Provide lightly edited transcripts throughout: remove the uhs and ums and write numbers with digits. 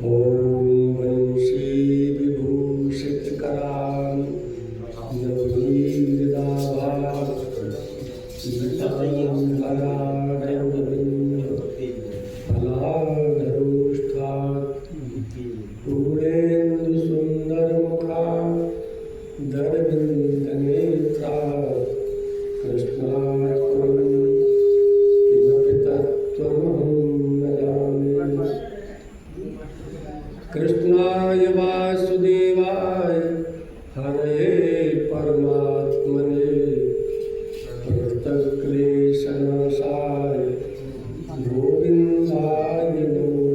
ओम वंशी विभूषितकरां नवनीतदाभां फलाधरोष्ठात् पूर्णेन्दुसुन्दरमुखां दरविन्दनेत्रात् कृष्णार्पणं किमपि तत्त्वमहं न जाने। कृष्णाय वासुदेवाय हरये परमात्मने प्रणतक्लेशनाशाय गोविन्दाय नमो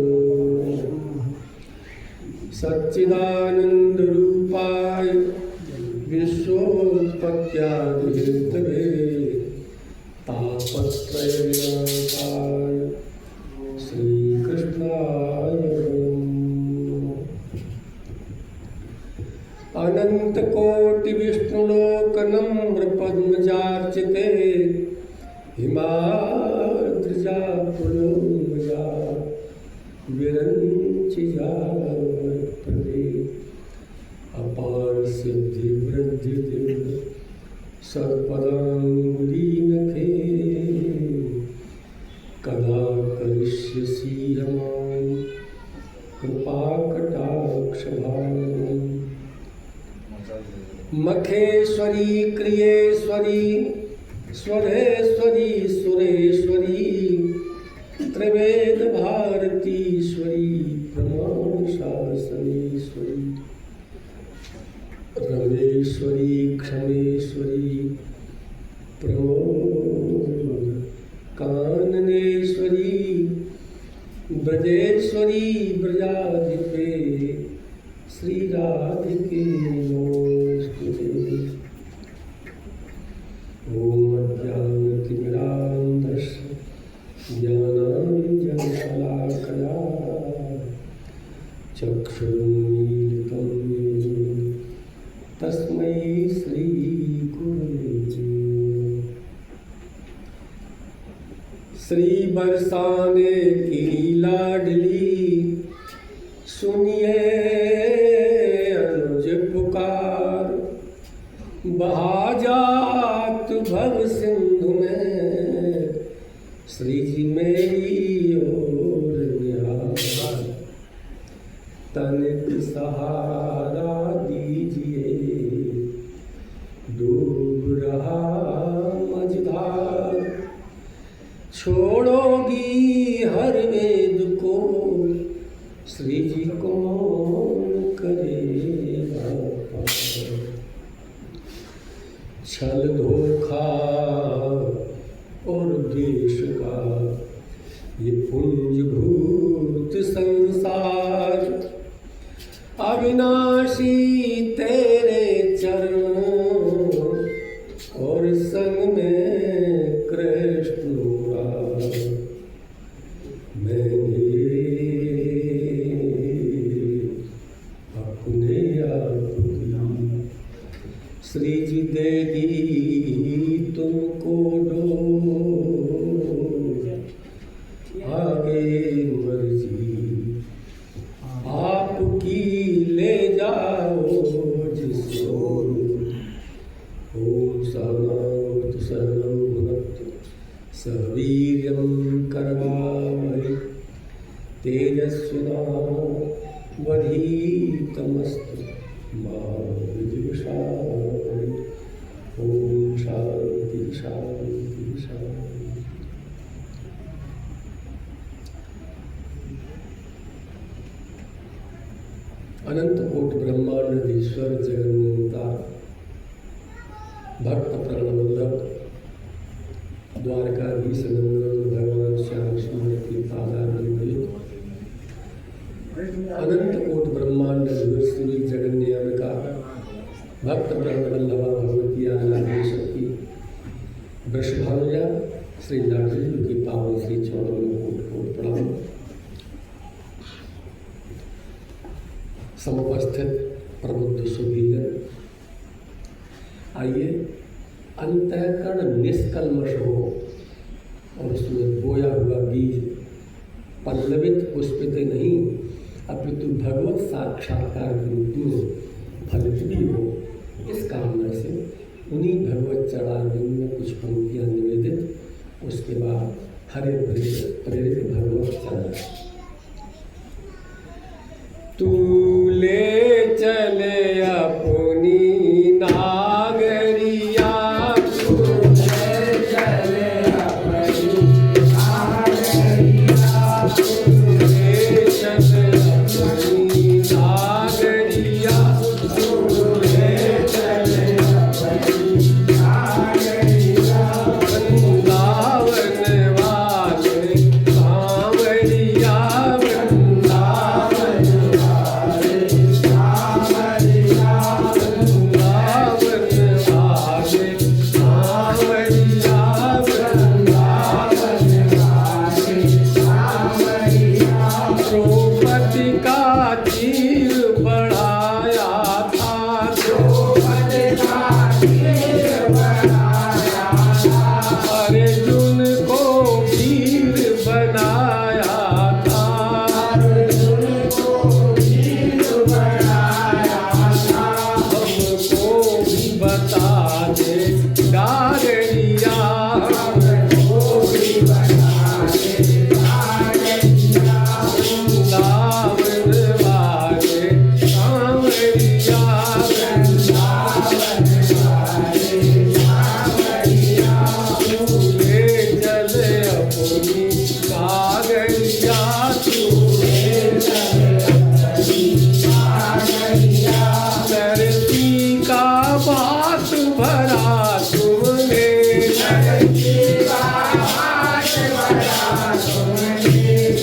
सच्चिदानन्दरूपाय विश्वोत्पत्त्यादिहेतवे तापत्रयविनाशाय श्रीकृष्णाय अनन्तकोटिविष्णुलोकनम्रपद्मजार्चिते हिमाद्रिजा पुलोमजा विरञ्चिजा वरप्रदे अपार सिद्धि वृद्धि दिव्य सर्पदाङ्गुलीनखे कदा करिष्यसि मां कृपाकटाक्षभाम्। मखेश्वरी क्रियेश्वरी स्वरेश्वरी सुरेश्वरी त्रिवेद भारतीश्वरी प्रमाण शासनेश्वरी रमेश्वरी क्षमेश्वरी प्रमोद काननेश्वरी ब्रजेश्वरी ब्रजाधिपे श्री राधिके नमोस्तुते। ओम अज्ञानतिमिरान्धस्य ज्ञानाञ्जनशलाकया चक्षुरुन्मीलितं येन तस्मै श्रीगुरवे नमः। श्री बरसाने की लाडली सुनिए अनुज पुकार, बहा जात भव सिंधु में श्री जी मेरी ओर निहार। तनिक सहारा दीजिए डूब रहा मझधार, छोड़ोगी हर वेद को श्री जी कौन करेगा पार। छल धोखा और द्वेष का ये पुंजभूत संसार, अविनाशी तेरे चरणों और संग में कृष्ण मुरार। मैंने अपने आप श्री जी दे दी तुमको डोर, आगे मर्जी आपकी ले जाओ जिसको। ओम सहनावतु सहनौ भुनक्तु सह वीर्यं करवावहै तेजस्विनावधीतमस्तु मा विद्विषावहै। ओम शांति शांति शांति। अनंत कोटि ब्रह्मांड ईश्वर जगन्नियंता भक्त प्रणवल्लभ द्वारकाधीश नंदन भगवान श्याम सुंदर की पादारविंद, अनंत कोटि ब्रह्मांड श्री जगन्नियंता भक्त प्रणवल्लभा भगवती आलादेश की वृषभानुजा श्री लाडली की पावन श्री चौदह कोटि कोटि प्रणाम। समुपस्थित प्रबुद्ध सुधीजन, आइए अंतःकरण निष्कल्मष हो और उसमें बोया हुआ बीज पल्लवित पुष्पित नहीं अपितु भगवत साक्षात्कार के रूप में फलित भी हो, इस कामना से उन्हीं भगवत चरणारविंद में कुछ पंक्तियाँ निवेदित, उसके बाद हरे प्रेरित भगवत चरण। तू ले चले अपनी नागरिया, तू ले चले अपनी नागरिया, तू ले चले अपनी नागरिया, तू ले चले अपनी नागरिया। वृंदावन वाले कांवरिया,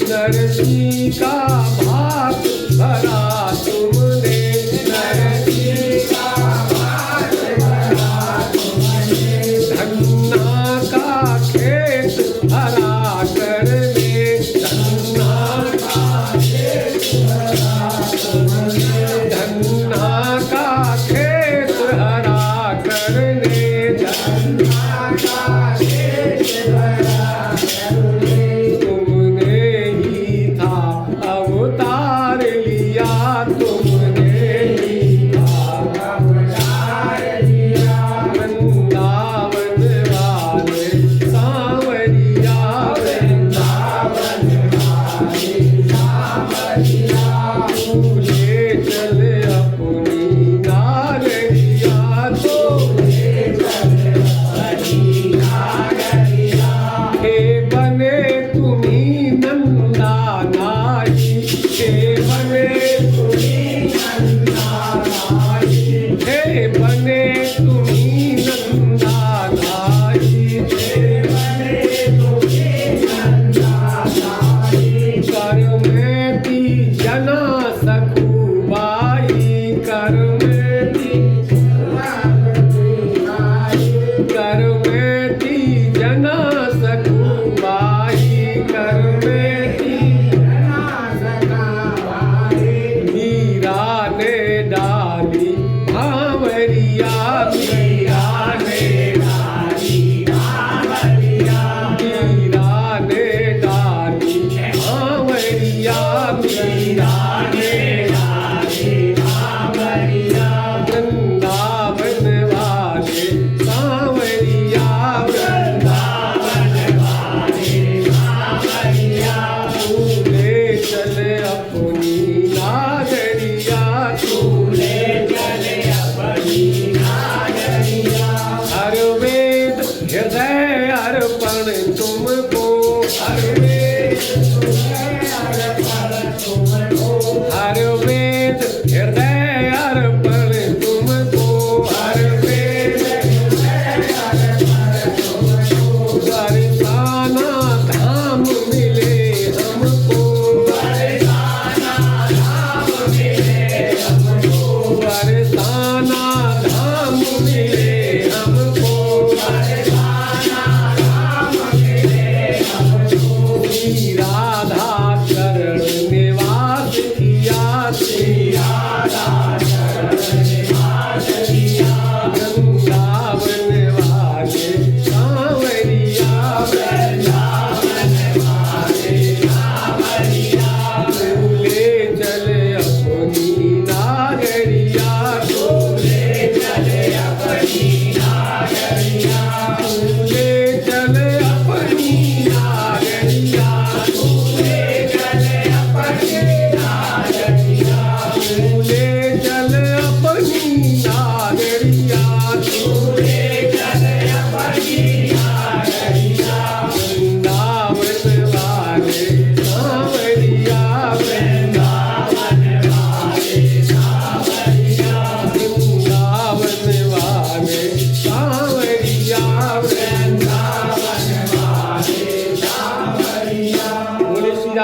नरसी का भात भरा तुमने, नरसी का भात भरा तुमने। धन्ना का खेत हरा करने, धन्ना का खेत हरा तुमने। धन्ना का खेत हरा करने, धन्ना का खेत हरा करने। तुमने ही था अवतार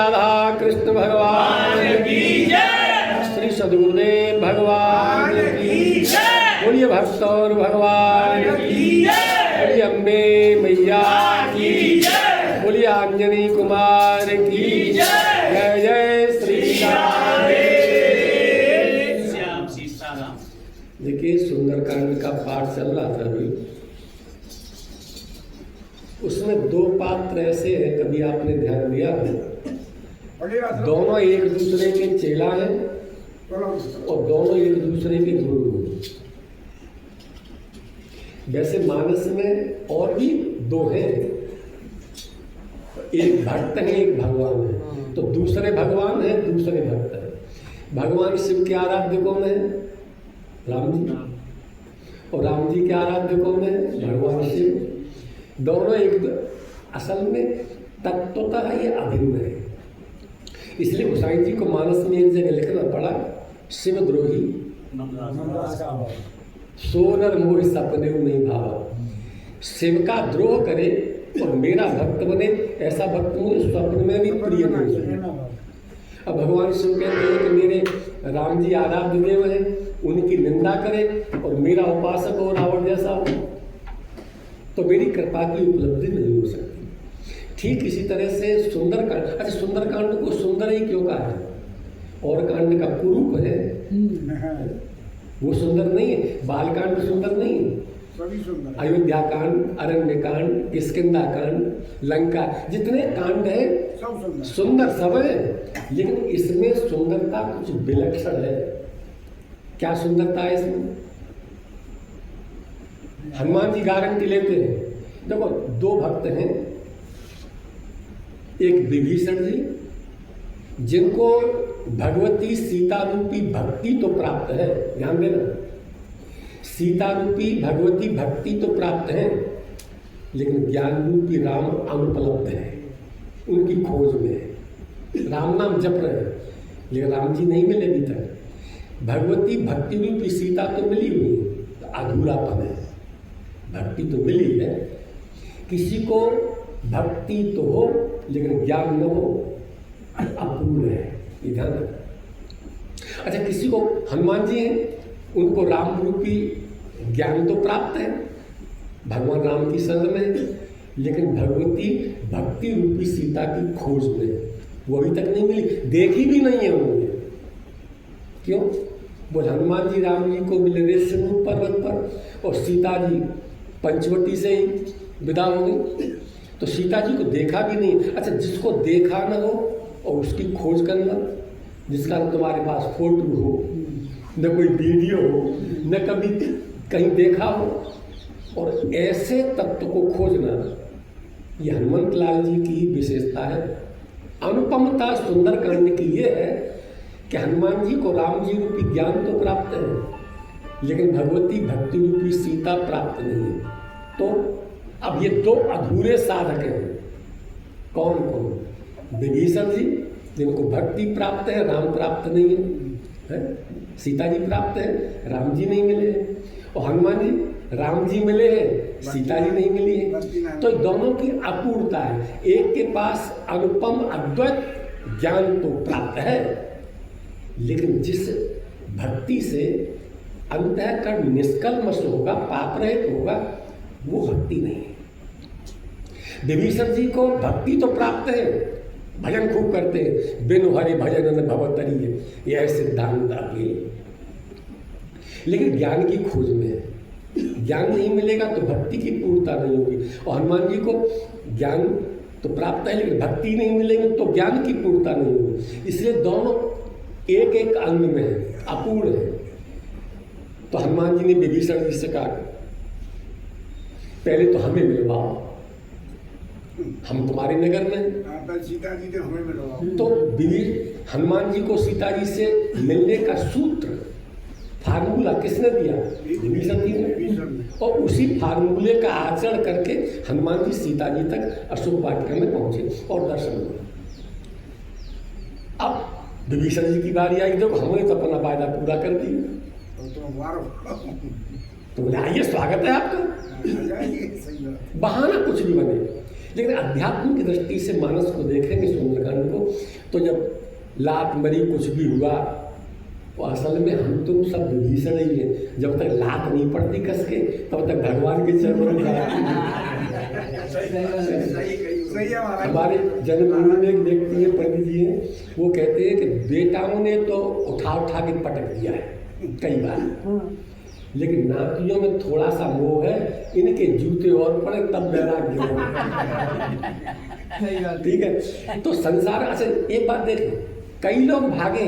राधा कृष्ण भगवान की जय, श्री सद्गुरुदेव भगवान की जय, बोलिए भक्त और भगवान की जय, बोलिए अम्बे मैया की जय, बोलिए आंजनी कुमार की जय, जय जय श्री राधे श्याम सीताराम। देखिए सुंदरकांड का पाठ चल रहा था अभी, उसमें दो पात्र ऐसे हैं, कभी आपने ध्यान दिया हो, दोनों एक दूसरे के चेला हैं और दोनों एक दूसरे के गुरु हैं। वैसे मानस में और भी दो हैं, एक भक्त है एक भगवान है, तो दूसरे भगवान है दूसरे भक्त है। भगवान शिव के आराध्य कौन है? राम जी। और राम जी के आराध्य कौन है? भगवान शिव। दोनों एक असल में तत्वतः ये अभिन्न है। इसलिए गोसाई जी को मानस में एक जगह लिखना पड़ा, शिवद्रोही सोनर मोह सपने नहीं भावा। शिव का द्रोह करे और मेरा भक्त बने, ऐसा भक्त मुझे स्वप्न में भी प्रिय नहीं है। अब भगवान शिव कहते हैं कि मेरे राम जी आराध्य देव हैं, उनकी निंदा करे और मेरा उपासक हो रावण जैसा हो, तो मेरी कृपा की उपलब्धि नहीं हो सकती। ठीक इसी तरह से सुंदरकांड, अच्छा सुंदरकांड को सुंदर ही क्यों कहा है? और कांड का कुरूप है, वो सुंदर नहीं है। बालकांड सुंदर नहीं है, अयोध्या कांड, अरण्य कांड, किष्किंधा कांड, लंका, जितने कांड है सुंदर सब है, लेकिन इसमें सुंदरता कुछ विलक्षण है। क्या सुंदरता है इसमें? हनुमान जी गारंटी लेते हैं। देखो दो भक्त हैं, एक विभीषण जी जिनको भगवती सीता रूपी भक्ति तो प्राप्त है, ध्यान देना, सीता रूपी भगवती भक्ति तो प्राप्त है, लेकिन ज्ञान रूपी राम अनुपलब्ध है, उनकी खोज में है। राम नाम जप रहे हैं लेकिन राम जी नहीं मिले अभी तक। भगवती भक्ति रूपी सीता तो मिली हुई है, तो अधूरापन है। भक्ति तो मिली है, किसी को भक्ति तो हो लेकिन ज्ञान न हो, अपूर्ण है, ये ध्यान रखना। अच्छा किसी को, हनुमान जी हैं, उनको राम रूपी ज्ञान तो प्राप्त है, भगवान राम की शरण में, लेकिन भगवती भक्ति रूपी सीता की खोज में वो अभी तक नहीं मिली, देखी भी नहीं है उन्होंने। क्यों? बोल हनुमान जी राम जी को मिले रेशम पर्वत पर और सीता जी पंचवटी से ही विदा हो गई, तो सीता जी को देखा भी नहीं। अच्छा जिसको देखा न हो और उसकी खोज करना, जिसका तुम्हारे पास फोटो हो, न कोई वीडियो हो, न कभी कहीं देखा हो, और ऐसे तत्व को खोजना, ये हनुमंत लाल जी की विशेषता है। अनुपमता सुंदरकांड की ये है कि हनुमान जी को राम जी रूपी ज्ञान तो प्राप्त है, लेकिन भगवती भक्ति रूपी सीता प्राप्त नहीं है। तो अब ये दो अधूरे साधक हैं। कौन कौन? विभीषण जी जिनको भक्ति प्राप्त है, राम प्राप्त नहीं है, सीता जी प्राप्त है, राम जी नहीं मिले, और हनुमान जी राम जी मिले हैं, सीता जी नहीं मिली है। तो दोनों की अपूर्णता है। एक के पास अनुपम अद्वैत ज्ञान तो प्राप्त है, लेकिन जिस भक्ति से अंतःकरण निष्कल्मष होगा, पाप रहित होगा, वो भक्ति नहीं है। विभीषण जी को भक्ति तो प्राप्त है, भजन खूब करते हैं, बिनु हरि भजन न भवतरी, यह सिद्धांत आपके, लेकिन ज्ञान की खोज में है। ज्ञान नहीं मिलेगा तो भक्ति की पूर्णता नहीं होगी। और हनुमान जी को ज्ञान तो प्राप्त है, लेकिन भक्ति नहीं मिलेगी तो ज्ञान की पूर्णता नहीं होगी। इसलिए दोनों एक एक अंग में है, अपूर्ण है। तो हनुमान जी ने विभीषण जी से कहा, पहले तो हमें मिलवाओ, हम तुम्हारे नगर में, सीता जी ने हमें मिलवाओ। तो हनुमान जी को सीता जी से मिलने का सूत्र, फार्मूला किसने दिया? विभीषण जी ने। और उसी फार्मूले का आचरण करके हनुमान जी सीता जी तक अशोक वाटिका में पहुंचे और दर्शन हुए। अब विभीषण जी की बारी आई, देखो हमने तो अपना वायदा पूरा कर दिया, तो बोले आइए स्वागत है आपका। बहाना कुछ भी बने, लेकिन अध्यात्म की दृष्टि से मानस को देखेंगे सुंदरकांड को, तो जब लात मरी कुछ भी हुआ तो असल में हम तुम सब विभीषण ही हैं। जब तक लात नहीं पड़ती कस के तब तक भगवान के चरणों में हमारे जन्मभूमि में एक व्यक्ति है, पंडित जी हैं, वो कहते हैं कि बेटाओं ने तो उठा उठा के पटक दिया है कई बार, लेकिन नातियों में थोड़ा सा मोह है, इनके जूते और पड़े तब वैराग्य हो। ठीक है, तो संसार। अच्छा एक बात देखो, कई लोग भागे,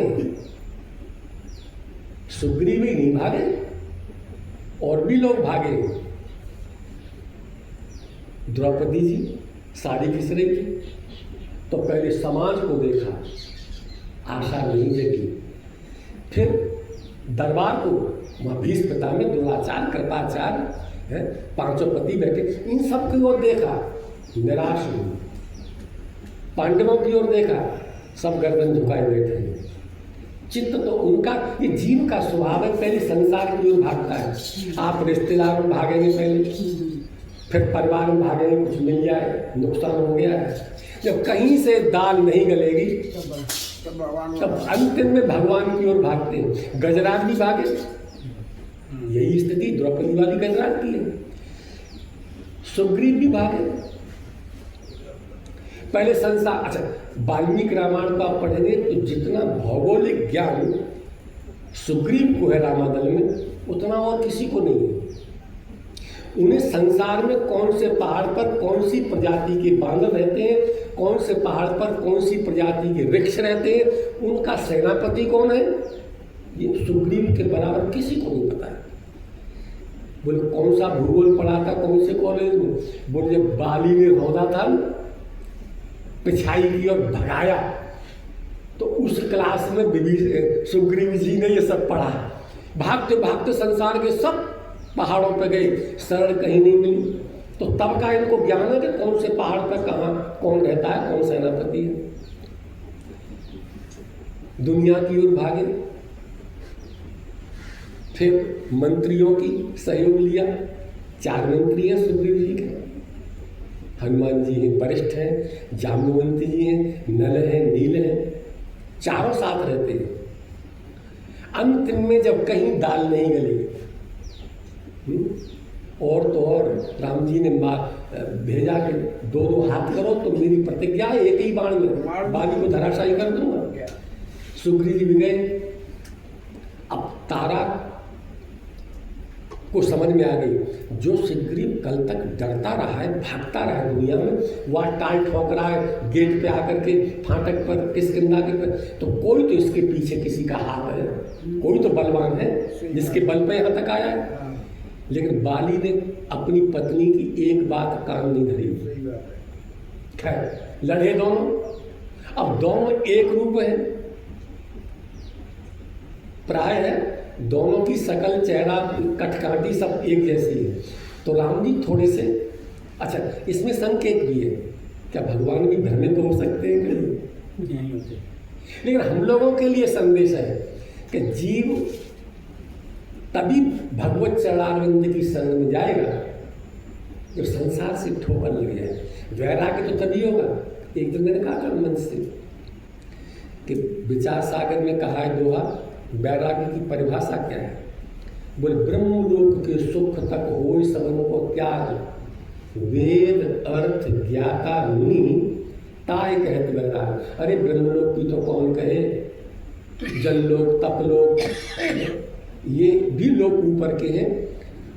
सुग्रीव ही नहीं भागे, और भी लोग भागे। द्रौपदी जी साड़ी घिस रही थी तो पहले समाज को देखा, आशा नहीं जगी, फिर दरबार को, वहाँ भीष्म पिता में द्रोणाचार्य, कृपाचार्य है, पांचों पति बैठे, इन सब की ओर देखा, निराश हुई। पांडवों की ओर देखा, सब गर्दन झुकाए बैठे हैं। चित्त तो उनका, ये जीव का स्वभाव है, पहले संसार की ओर भागता है। आप रिश्तेदार में भागेंगे पहले, फिर परिवार में भागेंगे, कुछ मिल जाए, नुकसान हो गया है, जब कहीं से दाल नहीं गलेगी तब अंतिम में भगवान की ओर भागते हैं। गजराज भी भागे, यही स्थिति द्रौपदी वाली गजराज की है। सुग्रीव भी भागे, पहले संसार। अच्छा, वाल्मीकि रामायण को आप पढ़ेंगे तो जितना भौगोलिक ज्ञान सुग्रीव को है रामादल में, उतना और किसी को नहीं है। उन्हें संसार में कौन से पहाड़ पर कौन सी प्रजाति के बांदर रहते हैं, कौन से पहाड़ पर कौन सी प्रजाति के वृक्ष रहते हैं, उनका सेनापति कौन है, ये सुग्रीव के बराबर किसी को नहीं पता है। बोले कौन सा भूगोल पढ़ा था, कौन से कॉलेज में? बोले जब बाली ने रौदा था पिछाई की और भगाया, तो उस क्लास में सुग्रीव जी ने ये सब पढ़ा। भागते भागते संसार के सब पहाड़ों पर गए, शरण कहीं नहीं मिली, तो तब का इनको ज्ञान है कि कौन से पहाड़ पर कहाँ कौन रहता है, कौन सेनापति है। दुनिया की ओर भागे, फिर मंत्रियों की सहयोग लिया। 4 मंत्री हैं सुग्रीव जी के, हनुमान जी हैं, वरिष्ठ हैं, जाम्बुवंती जी हैं, नल हैं, नील हैं, चारों साथ रहते हैं। अंतिम में जब कहीं दाल नहीं गली, और तो और राम जी ने भेजा कि 2-2 हाथ करो, तो मेरी प्रतिज्ञा है एक ही बाण में बाली को धराशायी कर दूंगा। सुग्रीव जी भी गए। अब तारा को समझ में आ गई, जो सुग्रीव कल तक डरता रहा है, भागता रहा है दुनिया में, वह टाल ठोक रहा है गेट पे आकर के, फाटक पर, किसकिंदा के पर, तो कोई तो इसके पीछे किसी का हाथ है, कोई तो बलवान है जिसके बल पे यहाँ तक आया है। लेकिन बाली ने अपनी पत्नी की एक बात कान नहीं धरी। खैर लड़े दोनों, अब दोनों एक रूप है, प्राय है दोनों की शकल, चेहरा, कटकाठी सब एक जैसी है। तो राम जी थोड़े से, अच्छा इसमें संकेत भी है, क्या भगवान भी भ्रमित हो सकते हैं? नहीं होते। लेकिन हम लोगों के लिए संदेश है कि जीव तभी भगवत चरणारविंद की शरण में जाएगा जब संसार से ठोकर लग जाए। वैराग्य तो तभी होगा। एक दिन मैंने कहा था मन से कि विचार सागर में कहा है दोहा, वैराग्य की परिभाषा क्या है? बोले ब्रह्मलोक के सुख तक होय सबन को त्याग, वेद अर्थ ज्ञाता मुनि ताय कहत वैराग। अरे ब्रह्मलोक की तो कौन कहे, जललोक, तपलोक, ये भी लोग ऊपर के हैं।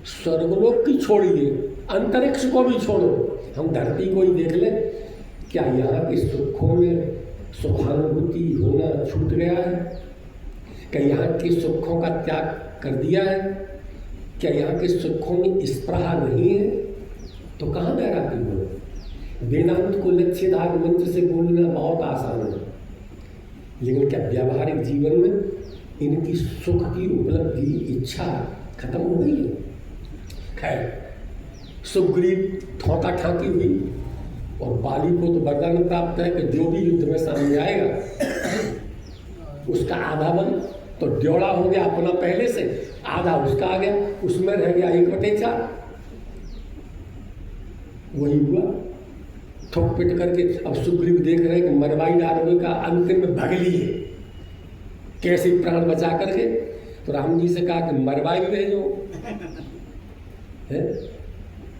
स्वर्गलोक की छोड़िए, अंतरिक्ष को भी छोड़ो, हम धरती को ही देख लें, क्या यहाँ के सुखों में सुखानुभूति होना छूट गया है? क्या यहाँ के सुखों का त्याग कर दिया है? क्या यहाँ के सुखों में स्पृहा नहीं है? तो कहाँ वैराग्य बोलो? वेदांत को लक्ष्यधार मंत्र से बोलना बहुत आसान है, लेकिन क्या व्यावहारिक जीवन में इनकी सुख की उपलब्धि इच्छा खत्म हो गई है? खैर सुग्रीव ठोका ठाकी हुई, और बाली को तो वरदान प्राप्त है कि जो भी युद्ध में सामने आएगा उसका आधा बल तो ड्योड़ा हो गया अपना पहले से, आधा उसका आ गया, उसमें रह गया 1/4। वही हुआ, ठोक पिट करके। अब सुग्रीव देख रहे हैं कि मरवाई डालोगे का, अंतिम में भग लिए कैसे प्राण बचा करके। तो राम जी से कहा कि मरवाई भेजो,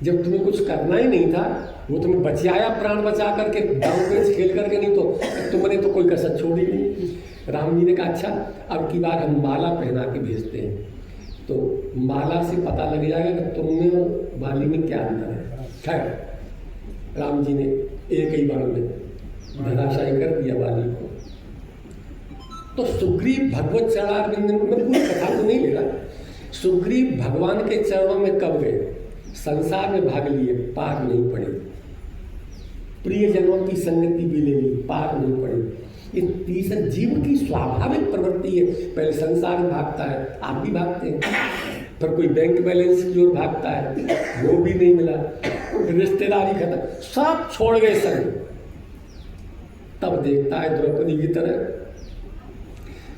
जब तुम्हें कुछ करना ही नहीं था, वो तुम्हें बचाया प्राण बचा करके, दांव पेच खेल करके, नहीं तो तुमने तो कोई कसर छोड़ी नहीं। राम जी ने कहा अच्छा अब की बार हम माला पहना के भेजते हैं, तो माला से पता लग जाएगा कि तुम में और बाली में क्या अंतर है। खैर राम जी ने एक ही बार में धराशायी कर दिया बाली को। तो सुग्रीव भगवत चरणारविंद में, पूरी कथा को नहीं ले रहा, सुग्रीव भगवान के चरणों में कब गए? संसार में भाग लिए, पार नहीं पड़े। प्रियजनों की संगति भी ले ली, पार नहीं पड़े। ये तीसरा जीव की स्वाभाविक प्रवृत्ति है, पहले संसार में भागता है, आप भी भागते हैं, फिर कोई बैंक बैलेंस की ओर भागता है, वो भी नहीं मिला, रिश्तेदारी खत्म, सब छोड़ गए संग। तब देखता है द्रौपदी की तरह,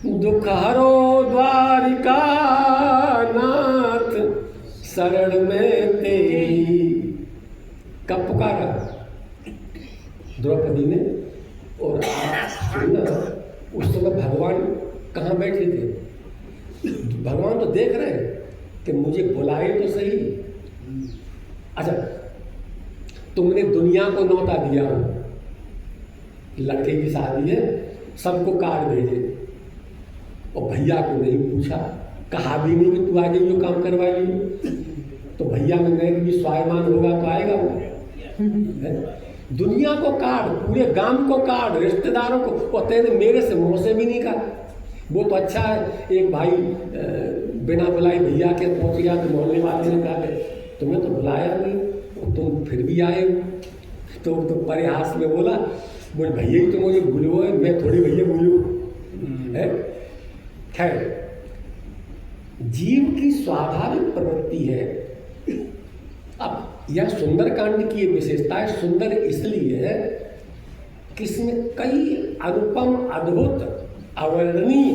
दुख हरो द्वारिका नाथ शरण में तेरी। कब पुकारा द्रौपदी ने? और आप सुनना, उस समय भगवान कहाँ बैठे थे? भगवान तो देख रहे हैं कि मुझे बुलाए तो सही। अच्छा, तुमने दुनिया को न्योता दिया, लड़के की शादी है, सबको कार्ड भेजे, और भैया को नहीं पूछा, कहा भी नहीं कि तू आ जाइए काम करवा ली, तो भैया में नहीं भी स्वाभिमान होगा तो आएगा वो। दुनिया को कार्ड, पूरे गांव को कार्ड, रिश्तेदारों को, और तेरे मेरे से मुँह से भी नहीं कहा। वो तो अच्छा है, एक भाई बिना बुलाए भैया के पहुँच गया, तो मोहल्ले वाले ने कहा तुम्हें तो बुलाया नहीं, तुम फिर भी आए हो। तो परिहास में बोला, बोले भैया ही तो मुझे भूलो है, मैं थोड़ी भैया भूलूँ है। खैर, जीव की स्वाभाविक प्रवृत्ति है। अब यह सुंदरकांड की विशेषता है, सुंदर इसलिए है कि इसमें कई अनुपम, अद्भुत, अवर्णनीय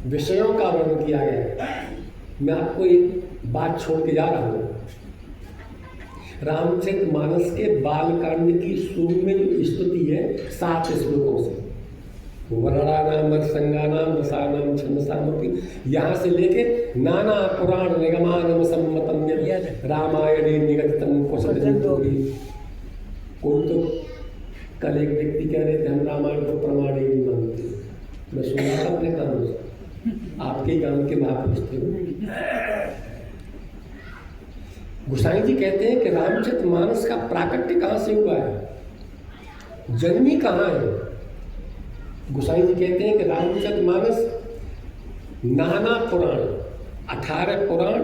विषयों का वर्णन किया गया है। मैं आपको एक बात छोड़ के जा रहा हूँ। रामचरितमानस के बालकांड की शुरू में जो स्तुति है 7 श्लोकों से, वर्णानाम वर्षंगानाम रसानाम छंदसामपि, यहाँ से लेके नाना पुराण निगमानम सम्मतम रामायणे निगदितम क्वचिदन्योपि। कोई तो कल एक व्यक्ति कह रहे थे हम रामायण को प्रमाण ही नहीं मानते। मैं सुना था अपने कानों से, आपके गांव के महापुरुष थे। गोसाई जी कहते हैं कि रामचरितमानस का प्राकट्य कहाँ से हुआ है, जन्मी कहाँ है। गोसाई जी कहते हैं कि रामचरितमानस नाना पुराण, 18 पुराण,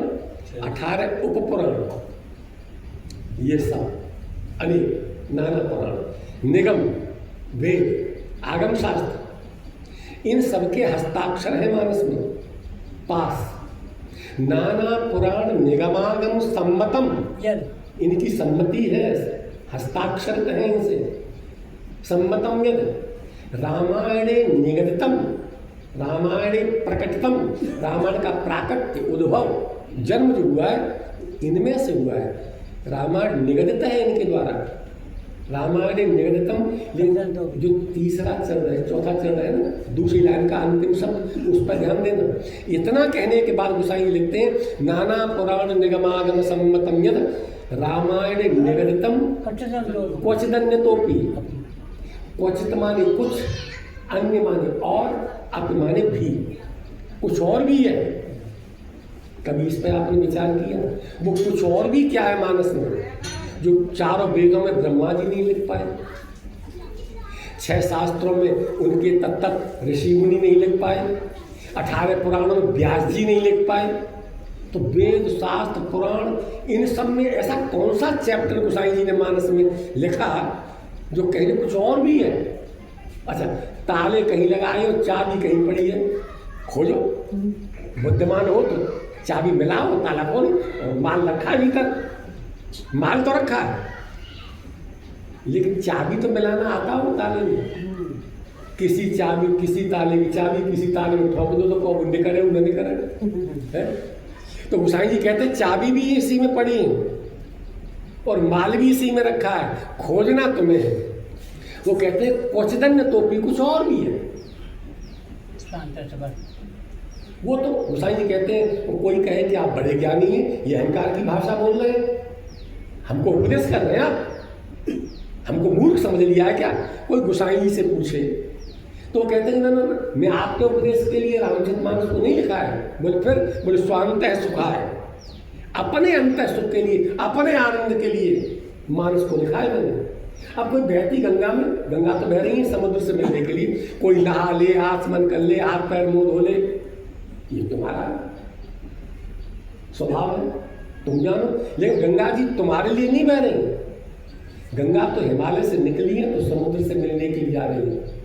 18 उपपुराण, ये सब अनेक नाना पुराण, निगम, वेद, आगम शास्त्र, इन सबके हस्ताक्षर है मानस में पास। नाना पुराण निगमागम सम्मतम, इनकी सम्मति है, हस्ताक्षर कहें इनसे। सम्मतम यद रामायणे निगदितम, रामायणे प्रकटितम, रामायण का प्राकट्य, उद्भव, जन्म जो हुआ है इनमें से हुआ है। रामायण निगदित है इनके द्वारा, रामायण निगदितम। लेकिन जो तीसरा चरण है, चौथा चरण है ना, दूसरी लाइन का अंतिम शब्द, उस पर ध्यान देना। इतना कहने के बाद गोसाई लिखते हैं नाना पुराण निगमागम सम्मतम यद रामायण निगदितम क्वचिदन्यतोपि। क्वचित माने कुछ, अन्य माने और, अपि माने भी, कुछ और भी है। कभी इस पर आपने विचार किया? वो कुछ और भी क्या है मानस में, जो चारों वेदों में ब्रह्मा जी नहीं लिख पाए, 6 शास्त्रों में उनके तत्त ऋषि मुनि नहीं लिख पाए, 18 पुराणों में व्यास जी नहीं लिख पाए। तो वेद, शास्त्र, पुराण, इन सब में ऐसा कौन सा चैप्टर गोसाई जी ने मानस में लिखा जो कहीं कुछ और भी है? अच्छा, ताले कहीं लगाए हो, चाबी कहीं पड़ी है, खोजो, बुद्धिमान हो तो चाबी मिलाओ, ताला खोलो, और माल रखा है भीतर, माल तो रखा है, लेकिन चाबी तो मिलाना आता हो ताले में। किसी चाबी, किसी ताले की चाबी किसी ताले में ठोक दो तो कौन निकले, वो नहीं करे। तो गोसाई जी कहते हैं चाबी भी इसी में पड़ी है और माल भी इसी में रखा है, खोजना तुम्हें है। वो कहते हैं क्वचिदन्य तोपी, कुछ और भी है। वो तो गोसाई जी कहते हैं, वो कोई कहे कि आप बड़े ज्ञानी हैं, ये अहंकार की भाषा बोल रहे हैं, हमको उपदेश कर रहे हैं आप, हमको मूर्ख समझ लिया है क्या? कोई गोसाई जी से पूछे तो वो कहते हैं ना मैं आपके उपदेश के लिए रामचरितमानस को नहीं लिखा है। बोले फिर? बोले स्वांतः सुखाय, अपने अंतः सुख के लिए, अपने आनंद के लिए मानस को लिखा है मैंने। अब कोई बहती गंगा में, गंगा तो बह रही है समुद्र से मिलने के लिए, कोई नहा ले, आचमन कर ले, हाथ पैर मुंह धो ले, ये तुम्हारा स्वभाव है, तुम जानो। लेकिन गंगा जी तुम्हारे लिए नहीं बह रही, गंगा तो हिमालय से निकली है, तो समुद्र से मिलने के लिए जा रही है।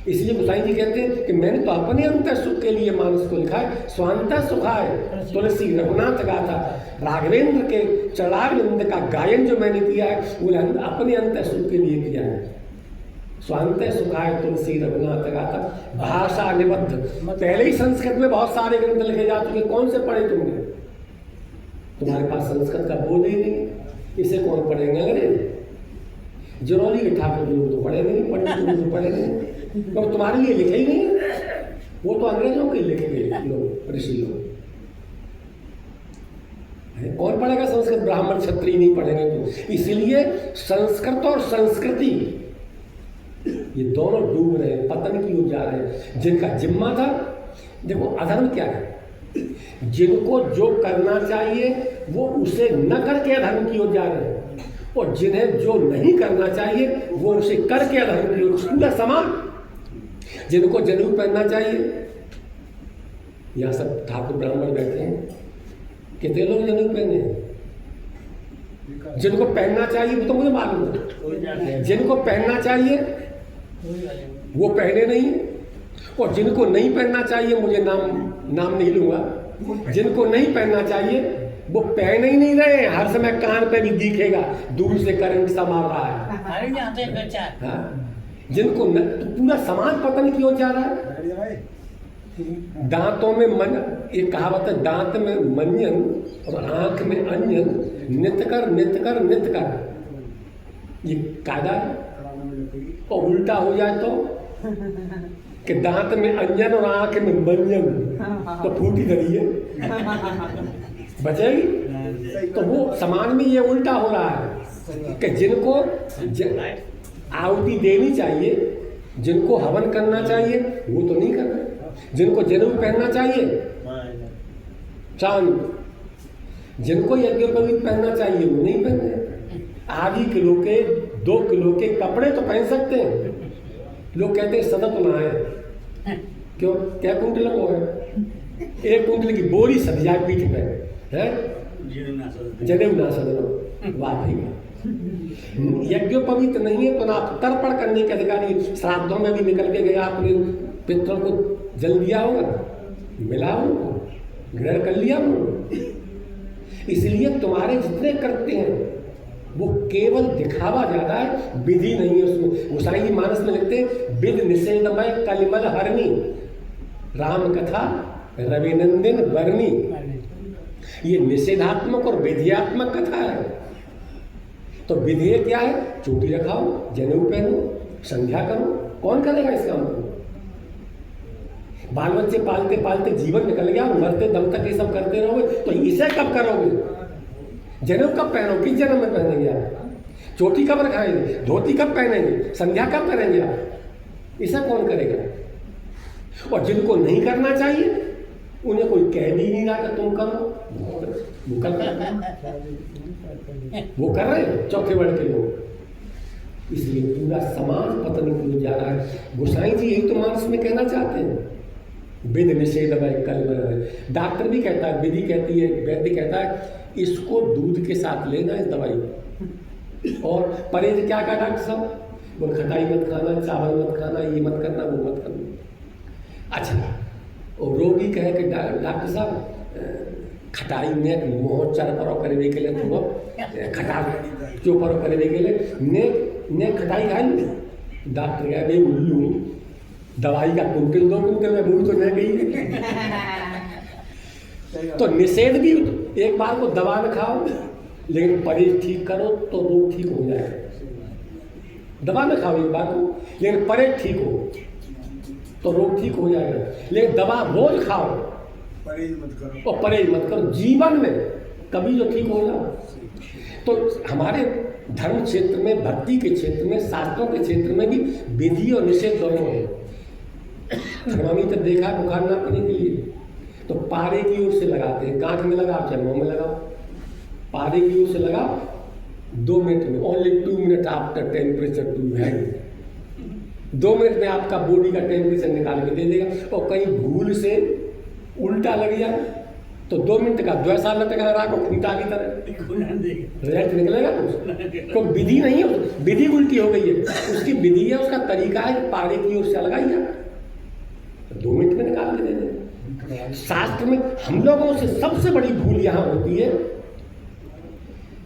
इसलिए गोसाई जी कहते हैं कि मैंने तो अपने अंतर सुख के लिए मानस को लिखा है। स्वांतः सुखाय तुलसी रघुनाथ गाथा, राघवेंद्र के चरणारविंद का गायन जो मैंने किया है वो अपने अंतर सुख के लिए किया है। स्वांतः सुखाय तुलसी रघुनाथ गाथा, भाषा निबद्ध। पहले ही संस्कृत में बहुत सारे ग्रंथ लिखे जा चुके, कौन से पढ़े तुमने? तुम्हारे पास संस्कृत का बोध ही नहीं, इसे कौन पढ़ेंगे? अंग्रेज जरौली के ठाकुर जी तो पढ़े नहीं, पंडित जी तो पढ़े नहीं, तो तुम्हारे लिए लिखे ही नहीं, वो तो अंग्रेजों के लिखे गए लोग, ऋषि लोग। कौन पढ़ेगा संस्कृत? ब्राह्मण क्षत्रिय नहीं पढ़ेंगे तो। इसलिए संस्कृत और संस्कृति ये दोनों डूब रहे हैं, पतन की ओर जा रहे हैं। जिनका जिम्मा था, देखो अधर्म क्या है, जिनको जो करना चाहिए वो उसे न करके अधर्म की ओर जा रहे हैं, और जिन्हें जो नहीं करना चाहिए वो उसे करके अधर्म की ओर। पूरा समाज, जिनको जनेऊ पहनना चाहिए, यहाँ सब ठाकुर ब्राह्मण बैठे हैं, कितने लोग जनेऊ पहने हैं? जिनको पहनना चाहिए वो तो मुझे मालूम है, जिनको पहनना चाहिए वो पहने नहीं, और जिनको नहीं पहनना चाहिए, मुझे नाम नहीं लूंगा, जिनको नहीं पहनना चाहिए वो पहन ही नहीं रहे। हर समय कान पे भी दिखेगा, दूर से करंट सा मार रहा है। हाँ, जिनको तो पूरा समाज पतन की ओर जा रहा है। दांतों में मन, एक कहावत है, दांत में मंजन और आंख में अंजन, नित कर नित कर नित कर, ये कायदा है। और उल्टा हो जाए तो कि दांत में अंजन और आंख में मंजन, तो फूटी धरी है, बचेगी? तो वो समाज में ये उल्टा हो रहा है कि जिनको आहुति देनी चाहिए, जिनको हवन करना चाहिए वो तो नहीं कर रहे, जिनको जनेऊ पहनना चाहिए चांद, जिनको यज्ञोपवीत पहनना चाहिए वो नहीं पहन रहे। आधी किलो के 2 किलो के कपड़े तो पहन सकते हैं। लोग कहते हैं सदत नहाए, क्यों? क्या कुंडल को है? 1 कुंडल की बोरी सद जाए पीठ पे है, जनेऊ ना सदनो। वाह भाई, यज्ञोपवीत नहीं है तो ना तर्पण करने के अधिकारी। श्राद्धों में भी निकल के गया, आपने पितरों को जल दिया होगा, मिला उनको, ग्रहण कर लिया उन्होंने। इसलिए तुम्हारे जितने करते हैं वो केवल दिखावा ज्यादा है, विधि नहीं है उसमें। गोसाई जी मानस में लिखते हैं, विध निषेधमय कलिमल हरणी, राम कथा रविनंदन बरनी। ये निषेधात्मक और विधियात्मक कथा है। तो विधेय क्या है? चोटी रखाओ, जनेऊ पहनो, संध्या करो। कौन करेगा इस काम को? बाल बच्चे पालते पालते जीवन निकल गया, मरते दम तक ये सब करते रहोगे तो इसे कब करोगे? जनेऊ कब पहनो? किस जन्म में पहनेंगे आप? चोटी कब रखाएंगे? धोती कब पहनेंगे? संध्या कब करेंगे आप? इसे कौन करेगा? और जिनको नहीं करना चाहिए उन्हें कोई कह भी नहीं रहा कि तुम करो, वो कर रहे हैं चौथे वर्ग के लोग। इसलिए पूरा समाज पतन की ओर जा रहा है। गोसाई जी यही तो मानस में कहना चाहते हैं, विध निषेध कल। डॉक्टर भी कहता है, विधि कहती है, वैद्य कहता है इसको दूध के साथ लेना है दवाई। और परहेज क्या कहा डॉक्टर साहब? बोल खटाई मत खाना, चावल मत खाना, ये मत करना, वो मत करना। अच्छा, और रोगी कहे कि डॉक्टर साहब खटाई में मोह चार परो करने के लिए, तुम खटा क्यों परो करने के लिए ने खटाई खाई। डॉक्टर कहे भाई उल्लू, दवाई का कुंटल 2 कुंटल में भूल तो नहीं गई। तो निषेध भी, एक बार को दवा न खाओ लेकिन परहेज ठीक करो तो रोग ठीक हो जाएगा। दवा में खाओ एक बार को, लेकिन परहेज ठीक हो तो रोग ठीक हो जाएगा। लेकिन दवा रोज खाओ, परहेज मत करो और परहेज मत करो जीवन में, कभी जो ठीक हो जाओ। तो हमारे धर्म क्षेत्र में, भक्ति के क्षेत्र में, शास्त्रों के क्षेत्र में भी विधि और निषेध दोनों है। थर्मामीटर देखा है बुखार नापने के लिए, तो पारे की ओर से लगाते हैं, गांठ में लगाओ चाहे मुंह में लगाओ, पारे की ओर से लगाओ 2 मिनट में, only 2 minute after temperature to hand, 2 minute में आपका बॉडी का टेम्परेचर निकाल के दे देगा। और कहीं भूल से उल्टा लग जाए तो 2 मिनट का द्वैसा लटका रहा को खूंटा की तरह रिजल्ट निकलेगा कुछ। तो विधि नहीं है, विधि उल्टी हो गई है, उसकी विधि है, उसका तरीका है, पारे की ओर से लगाइए 2 मिनट में निकाल के दे दें। शास्त्र में हम लोगों से सबसे बड़ी भूल यहाँ होती है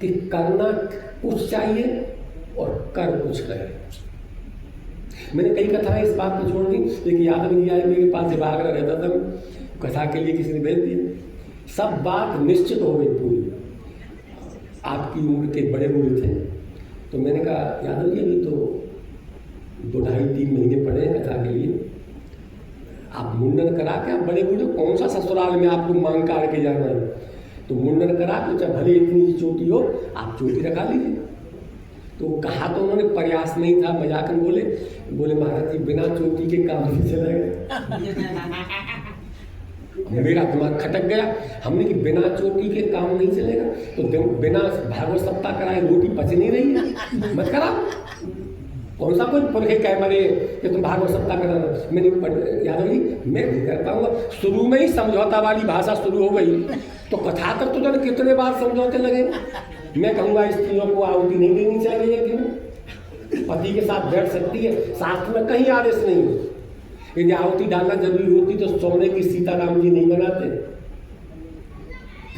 कि करना कुछ चाहिए और कर कुछ रहे। मैंने कई कथाएं इस बात को छोड़ दी, लेकिन यादव जी आए मेरे पास, जब आगरा रहता था, कथा के लिए किसी ने भेज दिया, सब बात निश्चित हो गई पूरी। आपकी उम्र के बड़े बूढ़े थे, तो मैंने कहा यादव जी अभी तो 2 ढाई 3 महीने पड़े हैं कथा के लिए, आप मुंडन करा के, आप बड़े बूढ़े, कौन सा ससुराल में आपको मांग काट के जाना है, तो मुंडन करा के, चाहे भले इतनी चोटी हो आप चोटी रखा लीजिए। तो कहा तो उन्होंने प्रयास नहीं था, मजाक में बोले महाराज जी बिना चोटी के काम नहीं चलेगा। मेरा दिमाग खटक गया, हमने कि बिना चोटी के काम नहीं चलेगा, तो बिना भागवत सप्ताह कराए रोटी पच नहीं रही है, मत करा। कौन सा कोई पुरखे कह मरे कि तुम भागवत सप्ताह कराना। मैंने यादव जी मैं नहीं कर पाऊंगा। शुरू में ही समझौता वाली भाषा शुरू हो गई, तो कथा तक तो जाने कितने बार समझौते लगे। मैं कहूँगा स्त्रियों को आहुति नहीं देनी चाहिए, क्यों? पति के साथ बैठ सकती है, शास्त्र में कहीं आदेश नहीं है। यदि आहुति डालना जरूरी होती तो सोने की सीताराम जी नहीं बनाते,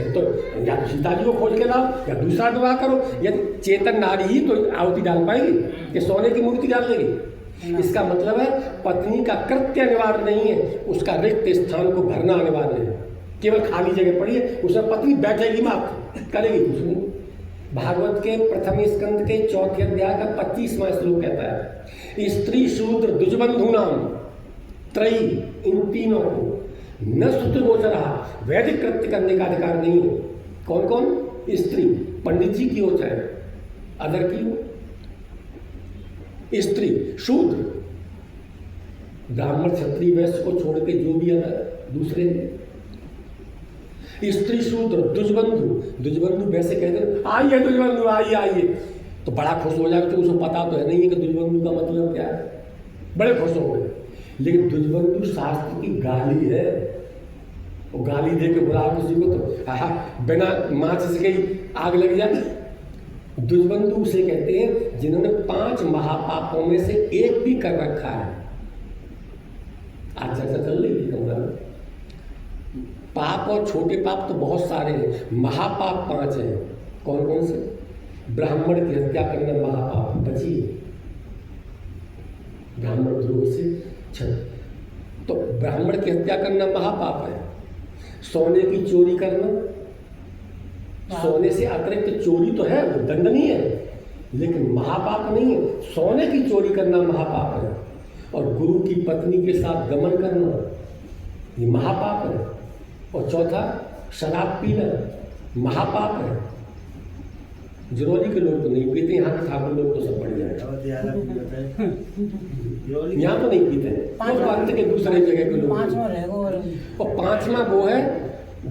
तो या तो सीता जी को खोज के लाओ या दूसरा विवाह करो। यदि चेतन नारी ही तो आहुति डाल पाएगी कि सोने की मूर्ति डाल देगी। इसका मतलब है पत्नी का कृत्य अनिवार्य नहीं है, उसका रिक्त स्थान को भरना अनिवार्य है। केवल खाली जगह पड़ी है, उसमें पत्नी बैठेगी मात्र, करेगी कुछ नहीं। भागवत के प्रथम स्कंद के 4 अध्याय का 25वां श्लोक कहता है, स्त्री शूद्र द्विजबंधु नाम त्रयी, इन तीनों को न श्रुति गोचरा वैदिक कृत्य करने का अधिकार नहीं है। कौन कौन? स्त्री, पंडित जी की हो चाहे अदर की हो, स्त्री, शूद्र, ब्राह्मण क्षत्रिय वैश्य को छोड़ के जो भी दूसरे, स्त्री शूद्र द्विजबंधु, द्विजबंधु वैसे कहते हैं आइए द्विजबंधु आइए आइए, तो बड़ा खुश हो जाएगा, तो उसको पता तो है नहीं है कि द्विजबंधु का मतलब क्या है, बड़े खुश हो गए। लेकिन द्विजबंधु शास्त्र की गाली है, वो गाली दे के बुलाओ किसी को तो बिना माच से गई आग लग जाए। द्विजबंधु उसे कहते हैं जिन्होंने 5 महापापों में से एक भी कर रखा है। आज चर्चा चल रही थी कमरा में, पाप और छोटे पाप तो बहुत सारे हैं, महापाप 5 हैं। कौन कौन से? ब्राह्मण की हत्या करना महापाप, बचिए ब्राह्मण द्रोह से। तो ब्राह्मण की हत्या करना महापाप है। सोने की चोरी करना, सोने से अतिरिक्त चोरी तो है, वो दंडनीय है, लेकिन महापाप नहीं है। सोने की चोरी करना महापाप है। और गुरु की पत्नी के साथ गमन करना ये महापाप है। और चौथा, शराब पीना महापाप है। जरोली के लोग तो नहीं पीते, यहाँ के ठाकुर लोग तो सब बढ़ जाए, यहाँ तो नहीं पीते, तो अंत के दूसरे जगह के लोग। और 5वां वो है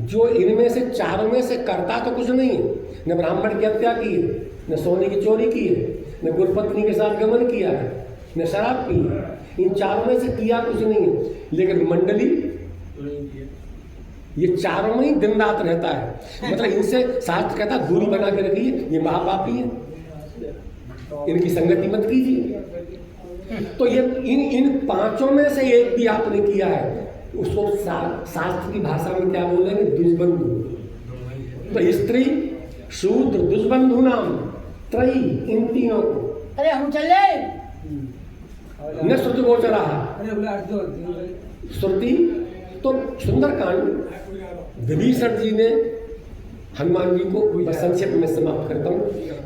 जो इनमें से 4 में से करता तो कुछ नहीं है, न ब्राह्मण की हत्या की है, न सोने की चोरी की है, न गुरुपत्नी के साथ गमन किया है, न शराब पी है। इन 4 में से किया कुछ नहीं है, लेकिन मंडली ये 4 में ही दिन रात रहता है। मतलब इनसे शास्त्र कहता दूरी बना के रखिए, ये महापापी है, इनकी संगति मत कीजिए। तो ये इन 5 में से एक भी आपने किया है, उसको शास्त्र की भाषा में क्या बोलेंगे? द्विजबंधु। तो स्त्री शूद्र द्विजबंधु नाम त्रयी, इन तीनों को अरे हम चले न श्रुति गोचरा। श्रुति तो सुंदरकांड, विभीषण जी ने हनुमान जी को बस संक्षेप में समाप्त करता हूँ।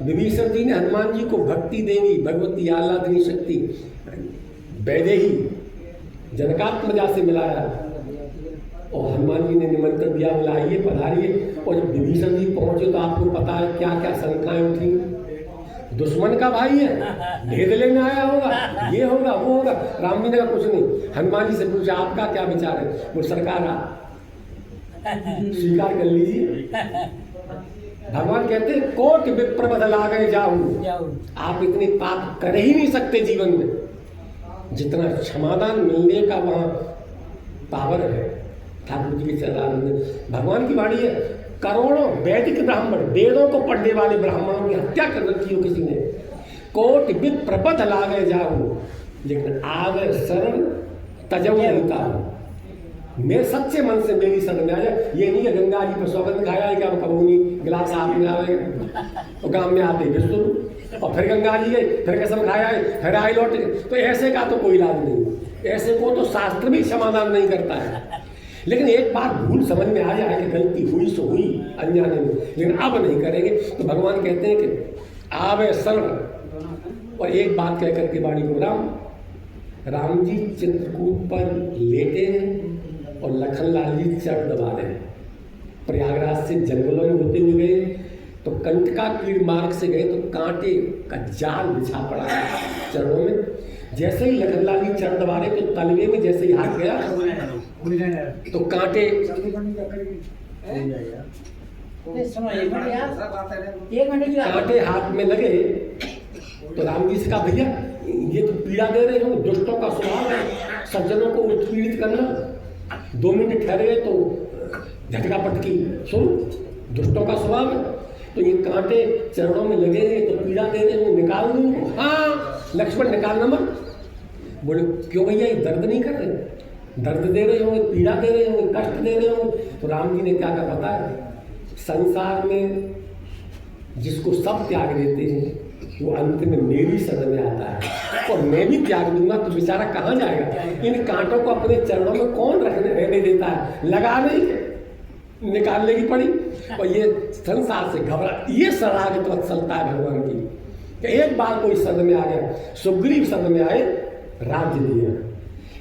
विभीषण जी ने हनुमान जी को भक्ति देवी भगवती आह्लादनी शक्ति वैदेही जनकात्मजा से मिलाया और हनुमान जी ने निमंत्रण दिया, बोला आइए पधारिए। और जब विभीषण जी पहुंचे तो आपको पता है क्या क्या शंकाएं थी। दुश्मन का भाई है, भेद लेने आया होगा, ये होगा वो होगा। राम जी ने कहा कुछ नहीं। हनुमान जी से पूछा आपका क्या विचार है? वो सरकार स्वीकार कर लीजिए। भगवान कहते हैं कोट विप्रबध लागे जाऊं, आप इतने पाप कर ही नहीं सकते जीवन में जितना क्षमादान मिलने का वहां पावर है। ठाकुर जी के चरण में भगवान की वाणी है, करोड़ों वैदिक ब्राह्मण वेदों को पढ़ने वाले ब्राह्मणों की हत्या कर रखी हो किसी ने। कोट विप्रबध लागे जाऊं, लेकिन आगे शरण तजऊ होता हूं। मेरे सच्चे मन से मेरी शरण में आ जाए। ये नहीं है गंगा जी पर सौगंध खाया है क्या कबूनी गिलास हाथ में आएगा तो गांव में आते विष्णु और फिर गंगा जी गए, फिर कसम खाया है, फिर आए लौट। तो ऐसे का तो कोई इलाज नहीं। ऐसे को तो शास्त्र भी समाधान नहीं करता है। लेकिन एक बार भूल समझ में आ जाए कि गलती हुई सो हुई अनजाने में, लेकिन अब नहीं करेंगे। तो भगवान कहते हैं कि आवे शरण। और एक बात कह करके वाणी को राम जी चित्रकूट पर लेटे हैं और लखनलाल जी चढ़ दबा रहे हैं। प्रयागराज से जंगलों में होते हुए गए तो कंटका कीड़ मार्ग से गए तो कांटे का जाल बिछा पड़ा है चरणों में। जैसे ही लखनलाल जी चढ़ दबा रहे तो तलवे में जैसे ही हाथ गया तो कांटे हाथ में लगे। तो राम जी से कहा भैया ये तो पीड़ा दे रहे हो, दुष्टों का स्वभाव है सज्जनों को उत्पीड़ित करना। 2 मिनट ठहरे गए तो झटका पटकी, सुन दुष्टों का स्वभाव है। तो ये कांटे चरणों में लगे हैं तो पीड़ा दे रहे हो, निकाल दूँ? हाँ लक्ष्मण निकालना मत। बोले क्यों भैया ये दर्द नहीं कर रहे? दर्द दे रहे होंगे, पीड़ा दे रहे होंगे, कष्ट दे रहे होंगे। तो राम जी ने क्या कहा पता है? संसार में जिसको सब त्याग देते हैं वो अंत में मेरी शरण में आता है और मैं भी त्याग दूंगा तो बेचारा कहाँ जाएगा? इन कांटों को अपने चरणों में कौन रहने देता है? लगा नहीं, निकालने की पड़ी। और ये संसार से घबरा, ये शरणागत तो चलता है भगवान की कि एक बार कोई शरण में आ गया। सुग्रीव शरण में आए, राज्य दिया।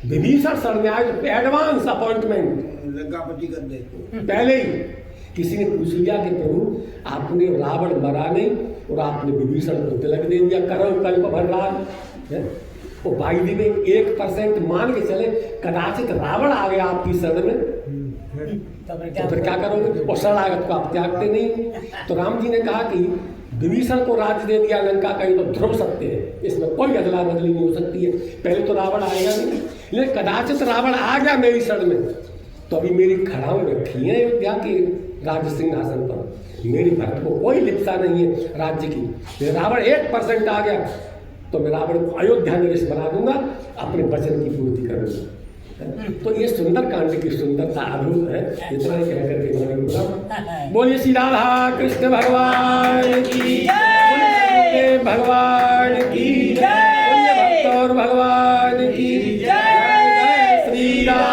विभीषण शरण में आए तो एडवांस अपॉइंटमेंट लंकापति कर दे। पहले ही किसी ने पूछ लिया कि प्रभु आपने रावण मरा नहीं और आपने विभीषण को तिलक दे दिया, करो कल्प भर राज। वो भाई दी में 1% मान के चले कदाचित रावण आ गया आपकी शरण में तो फिर क्या करोगे? और शरणागत को आप त्यागते नहीं। तो राम जी ने कहा कि विभीषण को राज्य दे दिया लंका का, तो ध्रुव सत्य है, इसमें कोई अदला बदली नहीं हो सकती है। पहले तो रावण आएगा नहीं, लेकिन कदाचित रावण आ गया मेरी शरण में तो अभी मेरी खड़ाऊ रखी है अयोध्या के राज्य सिंहासन पर। मेरी भक्त को कोई लिप्सा नहीं है राज्य की। रावण 1% आ गया तो मैं रावण को अयोध्या नरेश बना दूंगा, अपने वचन की पूर्ति करूंगा। तो ये सुंदर कांड की सुंदरता अद्भुत है। इतना ही कह करके बोलिए श्री राधा कृष्ण भगवान की जय, भगवान की जय, भक्त और भगवान की जय। श्री राम।